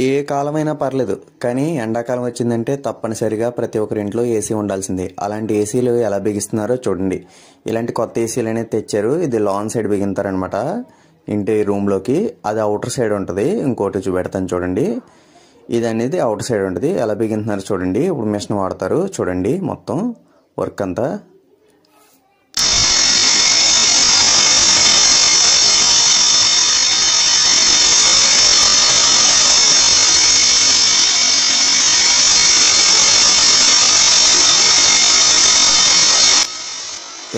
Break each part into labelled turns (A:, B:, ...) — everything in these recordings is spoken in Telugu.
A: ఏ కాలమైనా పర్లేదు, కానీ ఎండాకాలం వచ్చిందంటే తప్పనిసరిగా ప్రతి ఒక్కరి ఇంట్లో ఏసీ ఉండాల్సిందే. అలాంటి ఏసీలు ఎలా బిగిస్తున్నారో చూడండి. ఇలాంటి కొత్త ఏసీలు అనేది తెచ్చారు. ఇది లాన్ సైడ్ బిగింతారనమాట ఇంటి రూమ్లోకి. అది అవుటర్ సైడ్ ఉంటుంది. ఇంకోటి చూపెడతాను చూడండి. ఇది అనేది అవుటర్ సైడ్ ఉంటుంది. ఎలా బిగింటున్నారో చూడండి. ఇప్పుడు మిషన్ వాడతారు చూడండి. మొత్తం వర్క్ అంతా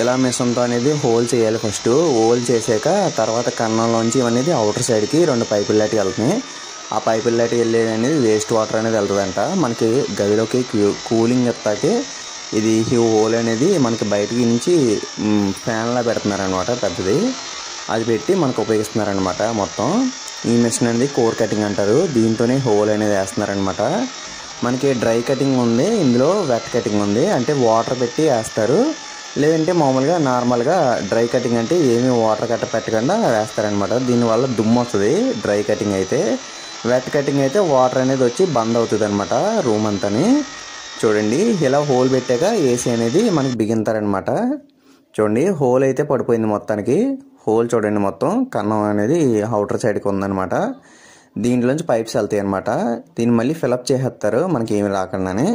A: ఇలా మిషన్తో అనేది హోల్ చేయాలి. ఫస్ట్ హోల్ చేసాక తర్వాత కన్నంలోంచి ఇవన్నీ అవుటర్ సైడ్కి 2 పైపులు లాంటి వెళ్తున్నాయి. ఆ పైపులు లాంటి వెళ్ళేది అనేది వేస్ట్ వాటర్ అనేది వెళ్తుందంట. మనకి గదిలోకి కూలింగ్ ఎత్తాకే ఇది హోల్ అనేది మనకి బయటికి నుంచి ఫ్యాన్లా పెడుతున్నారనమాట. పెద్దది అది పెట్టి మనకు ఉపయోగిస్తున్నారనమాట. మొత్తం ఈ మిషన్ అనేది కోర్ కటింగ్ అంటారు. దీంతోనే హోల్ అనేది వేస్తున్నారనమాట. మనకి డ్రై కటింగ్ ఉంది, ఇందులో వెట్ కటింగ్ ఉంది. అంటే వాటర్ పెట్టి వేస్తారు, లేదంటే మామూలుగా నార్మల్గా డ్రై కటింగ్ అంటే ఏమీ వాటర్ కట్ట పెట్టకుండా వేస్తారనమాట. దీనివల్ల దుమ్ము వస్తుంది డ్రై కటింగ్ అయితే. వెట్ కటింగ్ అయితే వాటర్ అనేది వచ్చి బంద్ అవుతుంది అనమాట రూమ్ అంతాని. చూడండి, ఇలా హోల్ పెట్టాక ఏసీ అనేది మనకి బిగింతారనమాట. చూడండి, హోల్ అయితే పడిపోయింది మొత్తానికి. హోల్ చూడండి, మొత్తం కన్నం అనేది అవుటర్ సైడ్కి ఉందనమాట. దీంట్లోంచి పైప్స్ వెళ్తాయి అనమాట. దీన్ని మళ్ళీ ఫిలప్ చేసేస్తారు మనకి ఏమి రాకుండానే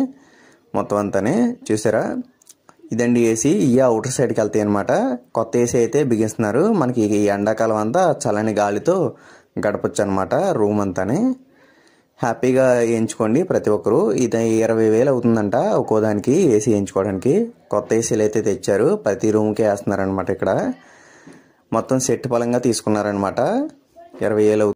A: మొత్తం అంతానే. చూసారా, ఇదండి ఏసీ. ఇవి అవుటర్ సైడ్కి వెళ్తాయి అనమాట. కొత్త ఏసీ అయితే బిగిస్తున్నారు. మనకి ఈ ఎండాకాలం అంతా చల్లని గాలితో గడపచ్చు అనమాట రూమ్ అంతానే. హ్యాపీగా వేయించుకోండి ప్రతి ఒక్కరు. ఇది 20,000 అవుతుందంట ఒక్కో దానికి ఏసీ వేయించుకోవడానికి. కొత్త ఏసీలు అయితే తెచ్చారు, ప్రతి రూమ్కి వేస్తున్నారనమాట. ఇక్కడ మొత్తం సెట్ పరంగా తీసుకున్నారనమాట. 20,000 అవుతుంది.